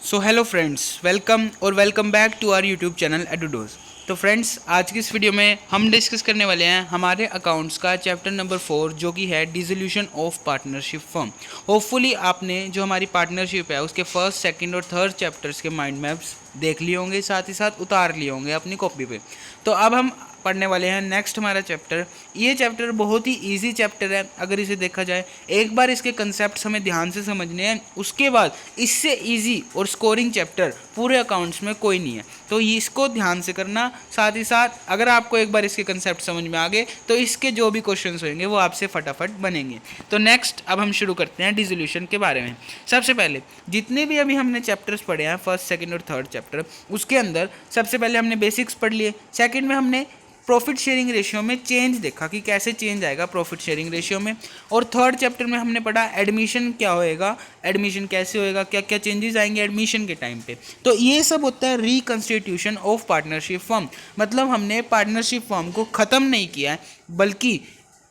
So hello friends, welcome back to our YouTube channel Edudose. तो friends, आज की इस वीडियो में हम डिस्कस करने वाले हैं हमारे अकाउंट्स का चैप्टर नंबर 4, जो कि है dissolution of partnership firm. Hopefully आपने जो हमारी पार्टनरशिप है उसके फर्स्ट, सेकंड और थर्ड चैप्टर्स के माइंड मैप्स देख लिए होंगे, साथ ही साथ उतार लिए होंगे अपनी कॉपी पे। तो अब हम पढ़ने वाले हैं नेक्स्ट हमारा चैप्टर। ये चैप्टर बहुत ही इजी चैप्टर है अगर इसे देखा जाए। एक बार इसके कंसेप्ट हमें ध्यान से समझने हैं, उसके बाद इससे इजी और स्कोरिंग चैप्टर पूरे अकाउंट्स में कोई नहीं है। तो इसको ध्यान से करना। साथ ही साथ अगर आपको एक बार इसके कंसेप्ट समझ में आ गए तो इसके जो भी क्वेश्चंस होंगे वो आपसे फटाफट बनेंगे। तो नेक्स्ट अब हम शुरू करते हैं डिसोल्यूशन के बारे में। सबसे पहले जितने भी अभी हमने चैप्टर्स पढ़े हैं, फर्स्ट, सेकंड और थर्ड चैप्टर, उसके अंदर सबसे पहले हमने बेसिक्स पढ़ लिए। सेकंड में हमने प्रॉफिट शेयरिंग रेशियो में चेंज देखा कि कैसे चेंज आएगा प्रॉफिट शेयरिंग रेशियो में। और थर्ड चैप्टर में हमने पढ़ा एडमिशन क्या होएगा, एडमिशन कैसे होएगा, क्या क्या चेंजेस आएंगे एडमिशन के टाइम पे। तो ये सब होता है रिकंस्टिट्यूशन ऑफ पार्टनरशिप फर्म। मतलब हमने पार्टनरशिप फर्म को ख़त्म नहीं किया है, बल्कि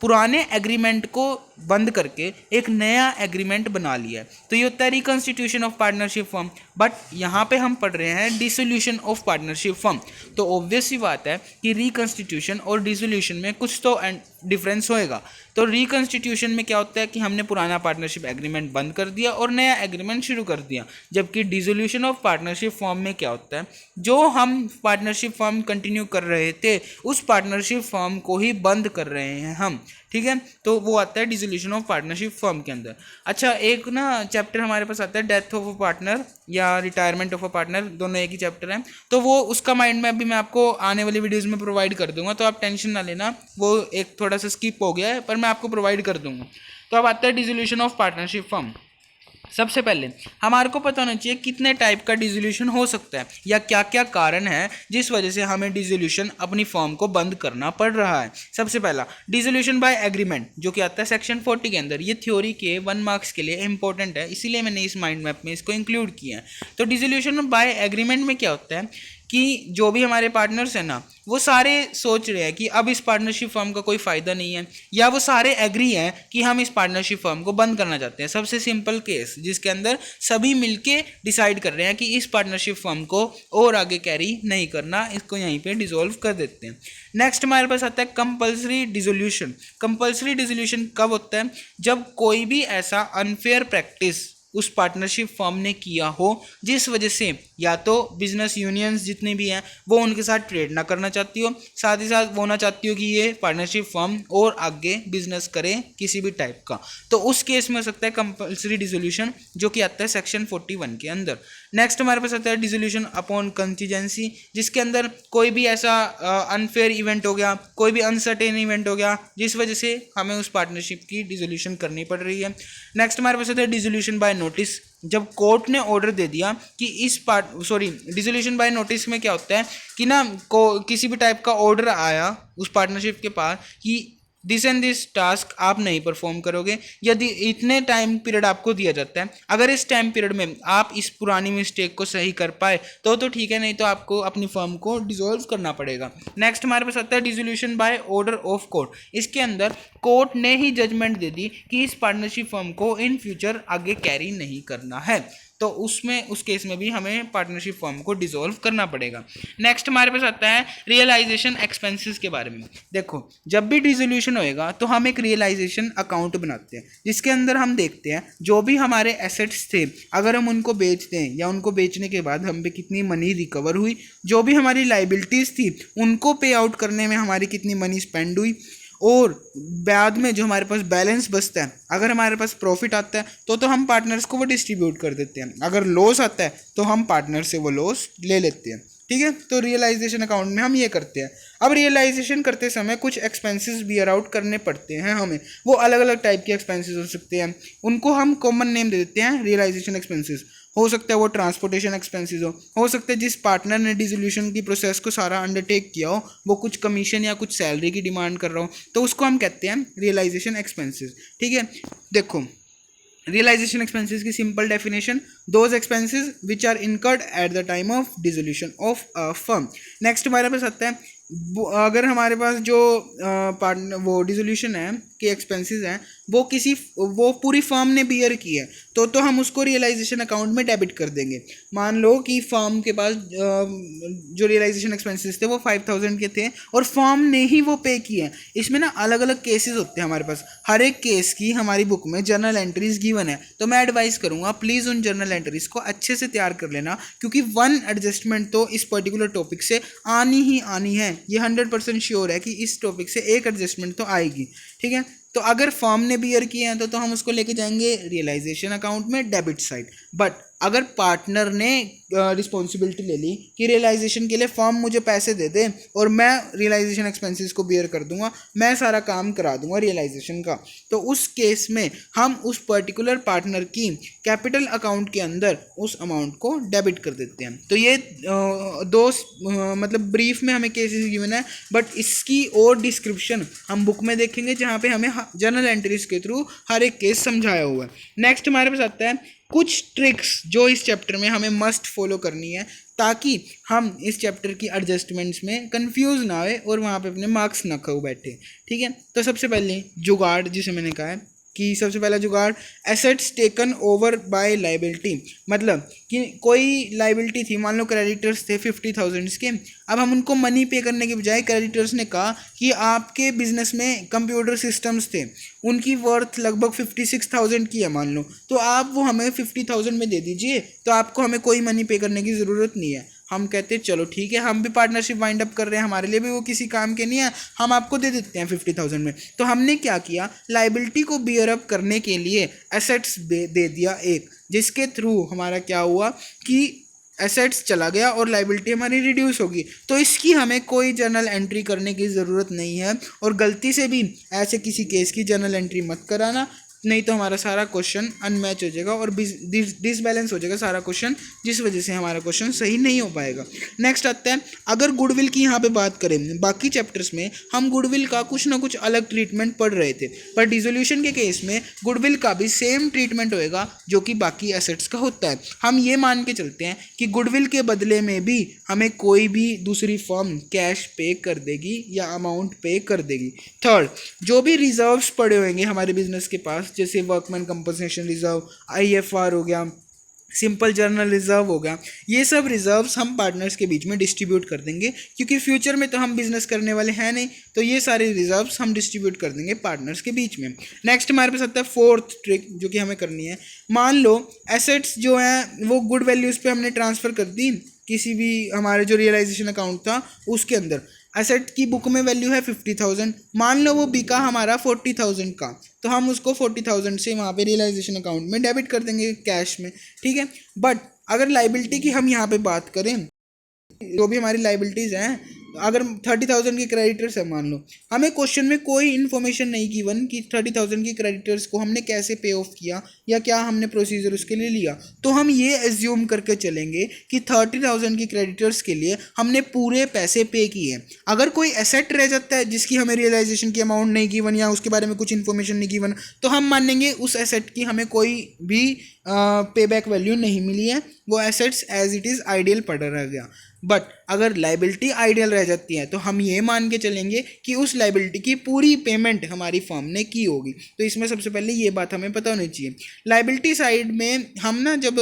पुराने एग्रीमेंट को बंद करके एक नया एग्रीमेंट बना लिया है। तो ये होता है reconstitution of partnership firm. But यहाँ पे हम पढ़ रहे हैं डिसोल्यूशन ऑफ पार्टनरशिप फर्म। तो ऑब्वियस सी बात है कि रिकंस्टिट्यूशन और डिसोल्यूशन में कुछ तो डिफरेंस होएगा। तो रिकंस्टिट्यूशन में क्या होता है कि हमने पुराना पार्टनरशिप एग्रीमेंट बंद कर दिया और नया एग्रीमेंट शुरू कर दिया। जबकि डिसोल्यूशन ऑफ पार्टनरशिप फर्म में क्या होता है, जो हम पार्टनरशिप फर्म कंटिन्यू कर रहे थे उस पार्टनरशिप फर्म को ही बंद कर रहे हैं हम। ठीक है, तो वो आता है डिसोल्यूशन ऑफ पार्टनरशिप फर्म के अंदर। अच्छा, एक ना चैप्टर हमारे पास आता है डेथ ऑफ अ पार्टनर या रिटायरमेंट ऑफ अ पार्टनर, दोनों एक ही चैप्टर है। तो वो उसका माइंड मैप भी मैं आपको आने वाली वीडियोस में प्रोवाइड कर दूंगा, तो आप टेंशन ना लेना, वो एक थोड़ा सा स्किप हो गया है पर मैं आपको प्रोवाइड कर दूंगा। तो अब आता है डिसोल्यूशन ऑफ पार्टनरशिप फर्म। सबसे पहले हमारे को पता होना चाहिए कितने टाइप का डिसोल्यूशन हो सकता है या क्या क्या कारण है जिस वजह से हमें डिसोल्यूशन अपनी फर्म को बंद करना पड़ रहा है। सबसे पहला डिसोल्यूशन बाय एग्रीमेंट, जो कि आता है सेक्शन 40 के अंदर। ये थ्योरी के 1 मार्क्स के लिए इंपॉर्टेंट है, इसीलिए मैंने इस माइंड मैप में इसको इंक्लूड किया है। तो डिसोल्यूशन बाय एग्रीमेंट में क्या होता है कि जो भी हमारे पार्टनर्स हैं ना, वो सारे सोच रहे हैं कि अब इस पार्टनरशिप फर्म का कोई फ़ायदा नहीं है, या वो सारे एग्री हैं कि हम इस पार्टनरशिप फर्म को बंद करना चाहते हैं। सबसे सिंपल केस जिसके अंदर सभी मिलके डिसाइड कर रहे हैं कि इस पार्टनरशिप फर्म को और आगे कैरी नहीं करना, इसको यहीं पे डिसॉल्व कर देते हैं। नेक्स्ट हमारे पास आता है कंपल्सरी डिसोल्यूशन। कंपल्सरी डिसोल्यूशन कब होता है, जब कोई भी ऐसा अनफेयर प्रैक्टिस उस पार्टनरशिप फर्म ने किया हो जिस वजह से या तो बिजनेस यूनियंस जितने भी हैं वो उनके साथ ट्रेड ना करना चाहती हो, साथ ही साथ वो ना चाहती हो कि ये पार्टनरशिप फर्म और आगे बिजनेस करे किसी भी टाइप का। तो उस केस में हो सकता है कंपल्सरी डिसोल्यूशन, जो कि आता है सेक्शन 41 के अंदर। नेक्स्ट हमारे पास आता है डिसोल्यूशन अपॉन कंटीजेंसी, जिसके अंदर कोई भी ऐसा अनफेयर इवेंट हो गया, कोई भी अनसर्टेन इवेंट हो गया जिस वजह से हमें उस पार्टनरशिप की डिसोल्यूशन करनी पड़ रही है। नेक्स्ट हमारे पास आता है डिसोल्यूशन बाय नोटिस, जब कोर्ट ने ऑर्डर दे दिया कि डिसोल्यूशन बाय नोटिस में क्या होता है कि ना किसी भी टाइप का ऑर्डर आया उस पार्टनरशिप के पास कि दिस एंड दिस टास्क आप नहीं परफॉर्म करोगे, यदि इतने टाइम पीरियड आपको दिया जाता है, अगर इस टाइम पीरियड में आप इस पुरानी मिस्टेक को सही कर पाए तो ठीक है, नहीं तो आपको अपनी फर्म को डिसॉल्व करना पड़ेगा। नेक्स्ट हमारे पास आता है dissolution by order of court. इसके अंदर कोर्ट ने ही जजमेंट दे दी कि इस पार्टनरशिप फर्म को इन फ्यूचर आगे कैरी नहीं करना है, तो उस केस में भी हमें पार्टनरशिप फर्म को डिसॉल्व करना पड़ेगा। नेक्स्ट हमारे पास आता है रियलाइजेशन एक्सपेंसेस के बारे में। देखो, जब भी डिसोल्यूशन होएगा तो हम एक रियलाइजेशन अकाउंट बनाते हैं, जिसके अंदर हम देखते हैं जो भी हमारे एसेट्स थे, अगर हम उनको बेच दें या उनको बेचने के बाद हम पे कितनी मनी रिकवर हुई, जो भी हमारी लाइबिलिटीज़ थी उनको पे आउट करने में हमारी कितनी मनी स्पेंड हुई, और बाद में जो हमारे पास बैलेंस बचता है, अगर हमारे पास प्रॉफिट आता है तो हम पार्टनर्स को वो डिस्ट्रीब्यूट कर देते हैं, अगर लॉस आता है तो हम पार्टनर से वो लॉस ले लेते हैं। ठीक है, तो रियलाइजेशन अकाउंट में हम ये करते हैं। अब रियलाइजेशन करते समय कुछ एक्सपेंसेस बियर आउट करने पड़ते हैं हमें। वो अलग अलग टाइप के एक्सपेंसेस हो सकते हैं, उनको हम कॉमन नेम दे देते हैं रियलाइजेशन एक्सपेंसेस। हो सकता है वो ट्रांसपोर्टेशन एक्सपेंसेस हो सकता है जिस पार्टनर ने डिसोल्यूशन की प्रोसेस को सारा अंडरटेक किया हो वो कुछ कमीशन या कुछ सैलरी की डिमांड कर रहा हो, तो उसको हम कहते हैं रियलाइजेशन एक्सपेंसेस। ठीक है, देखो रियलाइजेशन एक्सपेंसेस की simple definition, those expenses which are incurred at the time of dissolution of a firm. Next हमारे पास आता है अगर हमारे पास जो पार्टनर वो डिसोल्यूशन है के एक्सपेंसेस हैं वो पूरी फर्म ने बियर की है तो हम उसको रियलाइजेशन अकाउंट में डेबिट कर देंगे। मान लो कि फर्म के पास जो रियलाइजेशन एक्सपेंसेस थे वो 5000 के थे और फर्म ने ही वो पे किए हैं। इसमें ना अलग अलग केसेस होते हैं हमारे पास, हर एक केस की हमारी बुक में जर्नल एंट्रीज गिवन है। तो मैं एडवाइस करूँगा प्लीज़ उन जर्नल एंट्रीज को अच्छे से तैयार कर लेना, क्योंकि वन एडजस्टमेंट तो इस पर्टिकुलर टॉपिक से आनी ही आनी है। ये 100% श्योर है कि इस टॉपिक से एक एडजस्टमेंट तो आएगी। ठीक है, तो अगर फर्म ने बियर किए हैं तो हम उसको लेके जाएंगे रियलाइजेशन अकाउंट में डेबिट साइड। बट अगर पार्टनर ने रिस्पॉन्सिबिलिटी ले ली कि रियलाइजेशन के लिए फर्म मुझे पैसे दे दे और मैं रियलाइजेशन एक्सपेंसेस को बियर कर दूंगा, मैं सारा काम करा दूंगा रियलाइजेशन का, तो उस केस में हम उस पर्टिकुलर पार्टनर की कैपिटल अकाउंट के अंदर उस अमाउंट को डेबिट कर देते हैं। तो ये मतलब ब्रीफ में हमें केसेस गिवन है, बट इसकी और डिस्क्रिप्शन हम बुक में देखेंगे जहाँ पे हमें जर्नल एंट्रीज के थ्रू हर एक केस समझाया हुआ है। नेक्स्ट हमारे पास आता है कुछ ट्रिक्स जो इस चैप्टर में हमें मस्ट फॉलो करनी है ताकि हम इस चैप्टर की एडजस्टमेंट्स में कंफ्यूज ना आए और वहाँ पे अपने मार्क्स ना खो बैठे। ठीक है, तो सबसे पहले जुगाड़, जिसे मैंने कहा है कि सबसे पहला जुगाड़ assets taken over by liability. मतलब कि कोई लाइबिलिटी थी, मान लो क्रेडिटर्स थे 50,000 के, अब हम उनको मनी पे करने के बजाय क्रेडिटर्स ने कहा कि आपके बिजनेस में कंप्यूटर सिस्टम्स थे, उनकी वर्थ लगभग 56,000 की है मान लो, तो आप वो हमें 50,000 में दे दीजिए, तो आपको हमें कोई मनी पे करने की ज़रूरत नहीं है। हम कहते हैं चलो ठीक है, हम भी पार्टनरशिप वाइंड अप कर रहे हैं, हमारे लिए भी वो किसी काम के नहीं है, हम आपको दे देते हैं 50,000 में। तो हमने क्या किया, लाइबिलिटी को बियर अप करने के लिए एसेट्स दे दिया एक, जिसके थ्रू हमारा क्या हुआ कि एसेट्स चला गया और लाइबिलिटी हमारी रिड्यूस होगी। तो इसकी हमें कोई जर्नल एंट्री करने की ज़रूरत नहीं है, और गलती से भी ऐसे किसी केस की जर्नल एंट्री मत कराना, नहीं तो हमारा सारा क्वेश्चन अनमैच हो जाएगा और डिसबैलेंस हो जाएगा सारा क्वेश्चन, जिस वजह से हमारा क्वेश्चन सही नहीं हो पाएगा। नेक्स्ट आता है, अगर गुडविल की यहाँ पे बात करें, बाकी चैप्टर्स में हम गुडविल का कुछ ना कुछ अलग ट्रीटमेंट पढ़ रहे थे, पर डिसोल्यूशन के केस में गुडविल का भी सेम ट्रीटमेंट होएगा जो कि बाकी एसेट्स का होता है। हम ये मान के चलते हैं कि गुडविल के बदले में भी हमें कोई भी दूसरी फर्म कैश पे कर देगी या अमाउंट पे कर देगी। थर्ड, जो भी रिजर्व्स पड़े होंगे हमारे बिजनेस के पास, जैसे वर्कमैन कंपनसेशन रिजर्व, आईएफआर हो गया, सिंपल जर्नल रिजर्व हो गया, ये सब रिजर्व्स हम पार्टनर्स के बीच में डिस्ट्रीब्यूट कर देंगे, क्योंकि फ्यूचर में तो हम बिजनेस करने वाले हैं नहीं, तो ये सारे रिजर्व्स हम डिस्ट्रीब्यूट कर देंगे पार्टनर्स के बीच में। नेक्स्ट हमारे पास आता है फोर्थ ट्रिक जो कि हमें करनी है। मान लो एसेट्स जो हैं वो गुड वैल्यूज़ पे हमने ट्रांसफ़र कर दी, किसी भी हमारे जो रियलाइजेशन अकाउंट था उसके अंदर एसेट की बुक में वैल्यू है 50,000, मान लो वो बिका हमारा 40,000 का, तो हम उसको 40,000 से वहाँ पे रियलाइजेशन अकाउंट में डेबिट कर देंगे कैश में। ठीक है, बट अगर लाइबिलिटी की हम यहाँ पे बात करें, जो भी हमारी लाइबिलिटीज़ हैं, अगर 30,000 के क्रेडिटर्स है मान लो, हमें क्वेश्चन में कोई इन्फॉर्मेशन नहीं गिवन कि 30,000 के क्रेडिटर्स को हमने कैसे पे ऑफ किया या क्या हमने प्रोसीजर उसके लिए लिया, तो हम ये एज्यूम करके चलेंगे कि 30,000 के क्रेडिटर्स के लिए हमने पूरे पैसे पे किए। अगर कोई एसेट रह जाता है जिसकी हमें रियलाइजेशन की अमाउंट नहीं गिवन या उसके बारे में कुछ इन्फॉर्मेशन नहीं गिवन, तो हम मानेंगे उस एसेट की हमें कोई भी पे बैक वैल्यू नहीं मिली है, वो assets as it is ideal पड़ा रह गया। बट अगर लाइबिलिटी आइडियल रह जाती है तो हम ये मान के चलेंगे कि उस लाइबिलिटी की पूरी पेमेंट हमारी फर्म ने की होगी। तो इसमें सबसे पहले ये बात हमें पता होनी चाहिए। लाइबिलिटी साइड में हम ना जब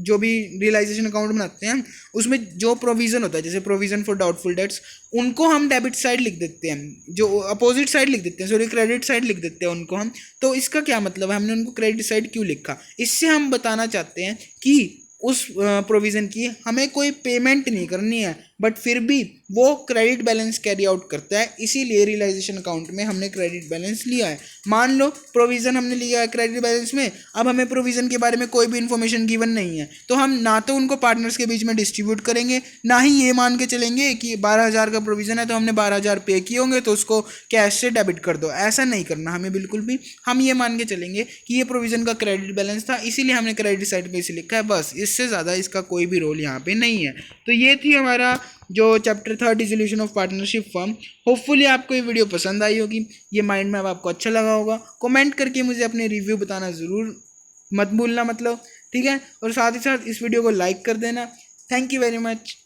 जो भी रियलाइजेशन अकाउंट बनाते हैं उसमें जो प्रोविज़न होता है, जैसे प्रोविज़न फॉर डाउटफुल डेट्स, उनको हम डेबिट साइड लिख देते हैं, जो अपोजिट साइड लिख देते हैं, सॉरी क्रेडिट साइड लिख देते हैं उनको हम। तो इसका क्या मतलब है, हमने उनको क्रेडिट साइड क्यों लिखा? इससे हम बताना चाहते हैं कि उस प्रोविज़न की हमें कोई पेमेंट नहीं करनी है, बट फिर भी वो क्रेडिट बैलेंस कैरी आउट करता है, इसीलिए रियलाइजेशन अकाउंट में हमने क्रेडिट बैलेंस लिया है। मान लो प्रोविज़न हमने लिया है क्रेडिट बैलेंस में, अब हमें प्रोविज़न के बारे में कोई भी इन्फॉर्मेशन गिवन नहीं है, तो हम ना तो उनको पार्टनर्स के बीच में डिस्ट्रीब्यूट करेंगे, ना ही ये मान के चलेंगे कि 12,000 का प्रोविज़न है तो हमने 12,000 पे किए होंगे तो उसको कैश से डेबिट कर दो। ऐसा नहीं करना हमें बिल्कुल भी। हम ये मान के चलेंगे कि ये प्रोविज़न का क्रेडिट बैलेंस था, इसीलिए हमने क्रेडिट साइड पे इसे लिखा है, बस, इससे ज़्यादा इसका कोई भी रोल यहाँ पे नहीं है। तो ये थी हमारा जो चैप्टर था dissolution of partnership firm. Hopefully आपको ये वीडियो पसंद आई होगी, ये माइंड मैप आपको अच्छा लगा होगा। कमेंट करके मुझे अपने रिव्यू बताना ज़रूर मत भूलना, मतलब ठीक है, और साथ ही साथ इस वीडियो को लाइक कर देना। Thank you very much.